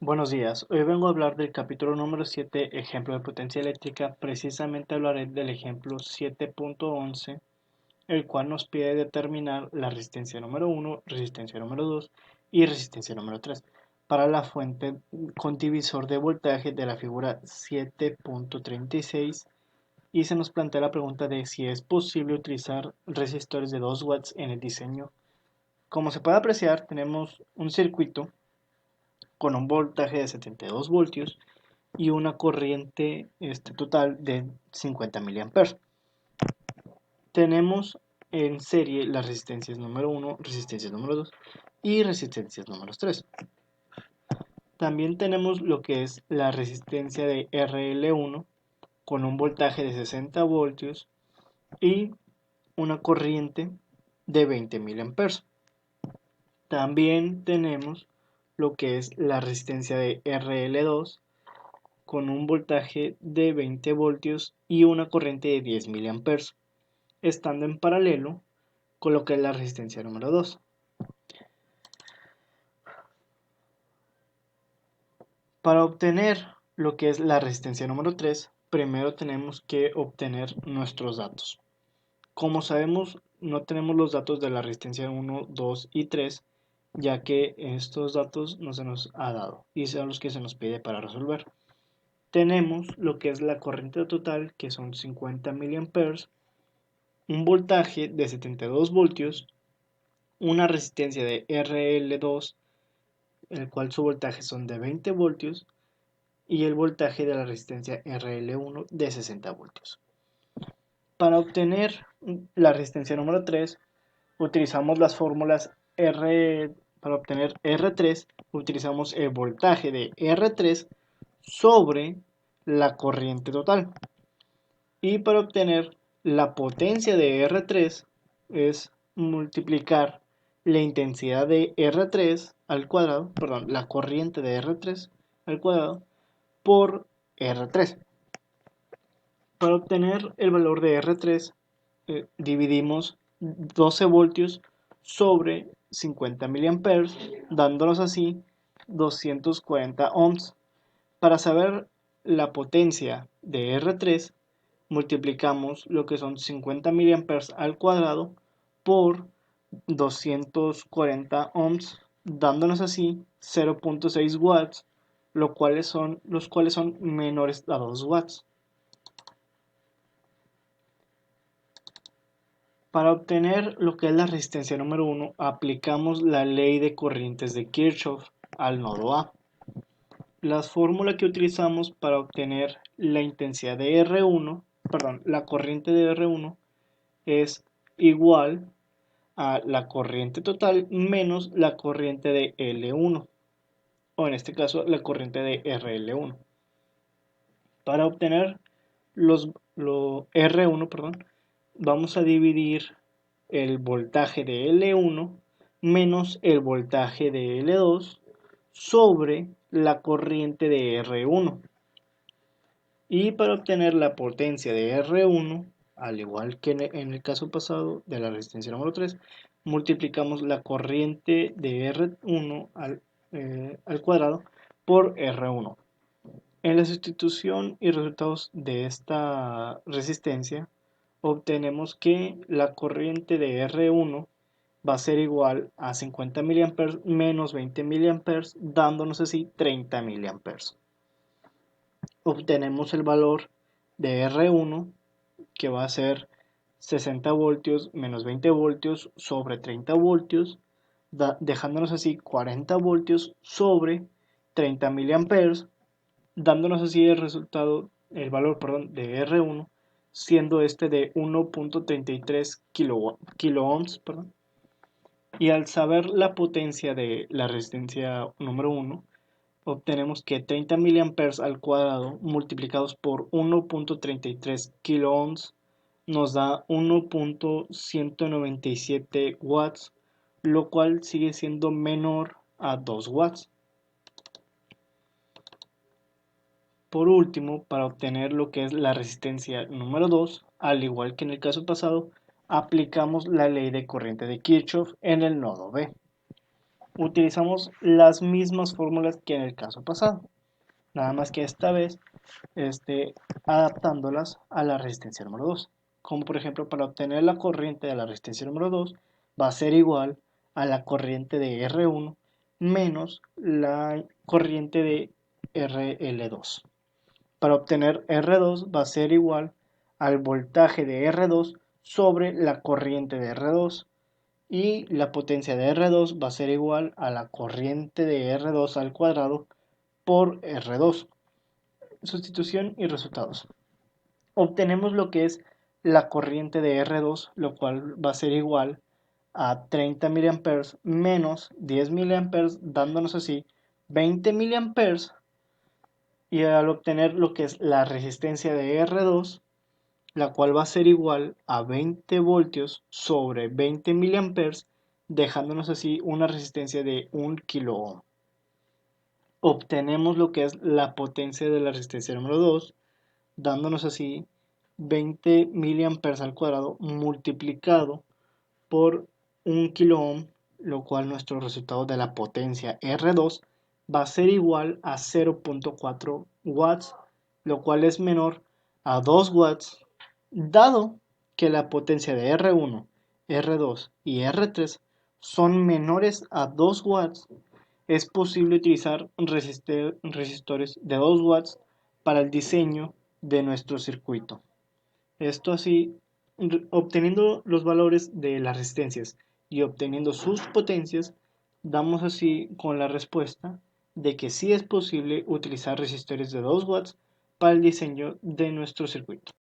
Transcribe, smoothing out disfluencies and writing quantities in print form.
Buenos días, hoy vengo a hablar del capítulo número 7, ejemplo de potencia eléctrica. Precisamente hablaré del ejemplo 7.11, el cual nos pide determinar la resistencia número 1, resistencia número 2 y resistencia número 3 para la fuente con divisor de voltaje de la figura 7.36, y se nos plantea la pregunta de si es posible utilizar resistores de 2 watts en el diseño. Como se puede apreciar, tenemos un circuito con un voltaje de 72 voltios y una corriente total de 50 miliamperes. Tenemos en serie las resistencias número 1, resistencias número 2 y resistencias número 3. También tenemos lo que es la resistencia de RL1 con un voltaje de 60 voltios y una corriente de 20 miliamperes. También tenemos lo que es la resistencia de RL2 con un voltaje de 20 voltios y una corriente de 10 miliamperes, estando en paralelo con lo que es la resistencia número 2. Para obtener lo que es la resistencia número 3, primero tenemos que obtener nuestros datos. Como sabemos, no tenemos los datos de la resistencia 1, 2 y 3, ya que estos datos no se nos ha dado y son los que se nos pide para resolver. Tenemos lo que es la corriente total, que son 50 miliamperes, un voltaje de 72 voltios, una resistencia de RL2, el cual su voltaje son de 20 voltios, y el voltaje de la resistencia RL1 de 60 voltios. Para obtener la resistencia número 3, utilizamos las fórmulas para obtener R3, utilizamos el voltaje de R3 sobre la corriente total. Y para obtener la potencia de R3 es multiplicar la intensidad de R3 al cuadrado, perdón, la corriente de R3 al cuadrado por R3. Para obtener el valor de R3, dividimos 12 voltios sobre 50 miliamperes, dándonos así 240 ohms. Para saber la potencia de R3, multiplicamos lo que son 50 miliamperes al cuadrado por 240 ohms, dándonos así 0.6 watts, los cuales son menores a 2 watts. Para obtener lo que es la resistencia número 1, aplicamos la ley de corrientes de Kirchhoff al nodo A. La fórmula que utilizamos para obtener la intensidad de R1, perdón, la corriente de R1 es igual a la corriente total menos la corriente de L1, o en este caso la corriente de RL1. Para obtener lo R1, perdón, vamos a dividir el voltaje de L1 menos el voltaje de L2 sobre la corriente de R1. Y para obtener la potencia de R1, al igual que en el caso pasado de la resistencia número 3, multiplicamos la corriente de R1 al cuadrado por R1. En la sustitución y resultados de esta resistencia, obtenemos que la corriente de R1 va a ser igual a 50 mA menos 20 mA, dándonos así 30 mA. Obtenemos el valor de R1, que va a ser 60 voltios menos 20 voltios sobre 30 voltios, dejándonos así 40 voltios sobre 30 miliamperes, dándonos así el resultado, el valor, perdón, de R1, siendo este de 1.33 kilo ohms, perdón. Y al saber la potencia de la resistencia número 1, obtenemos que 30 miliamperes al cuadrado multiplicados por 1.33 kilo ohms nos da 1.197 watts, lo cual sigue siendo menor a 2 watts. Por último, para obtener lo que es la resistencia número 2, al igual que en el caso pasado, aplicamos la ley de corriente de Kirchhoff en el nodo B. utilizamos las mismas fórmulas que en el caso pasado, nada más que esta vez adaptándolas a la resistencia número 2. Como por ejemplo, para obtener la corriente de la resistencia número 2 va a ser igual a la corriente de R1 menos la corriente de RL2. Para obtener R2 va a ser igual al voltaje de R2 sobre la corriente de R2 y la potencia de R2 va a ser igual a la corriente de R2 al cuadrado por R2. Sustitución y resultados. Obtenemos lo que es la corriente de R2, lo cual va a ser igual a 30 mA menos 10 mA, dándonos así 20 mA. Y al obtener lo que es la resistencia de R2, la cual va a ser igual a 20 voltios sobre 20 mA, dejándonos así una resistencia de 1 kilo ohm. Obtenemos lo que es la potencia de la resistencia número 2, dándonos así 20 miliamperes al cuadrado multiplicado por 1 kilo ohm, lo cual nuestro resultado de la potencia R2 va a ser igual a 0.4 watts, lo cual es menor a 2 watts, dado que la potencia de R1, R2 y R3 son menores a 2 watts. Es posible utilizar resistores de 2 watts para el diseño de nuestro circuito. Esto así, obteniendo los valores de las resistencias y obteniendo sus potencias, damos así con la respuesta de que sí es posible utilizar resistores de 2 watts para el diseño de nuestro circuito.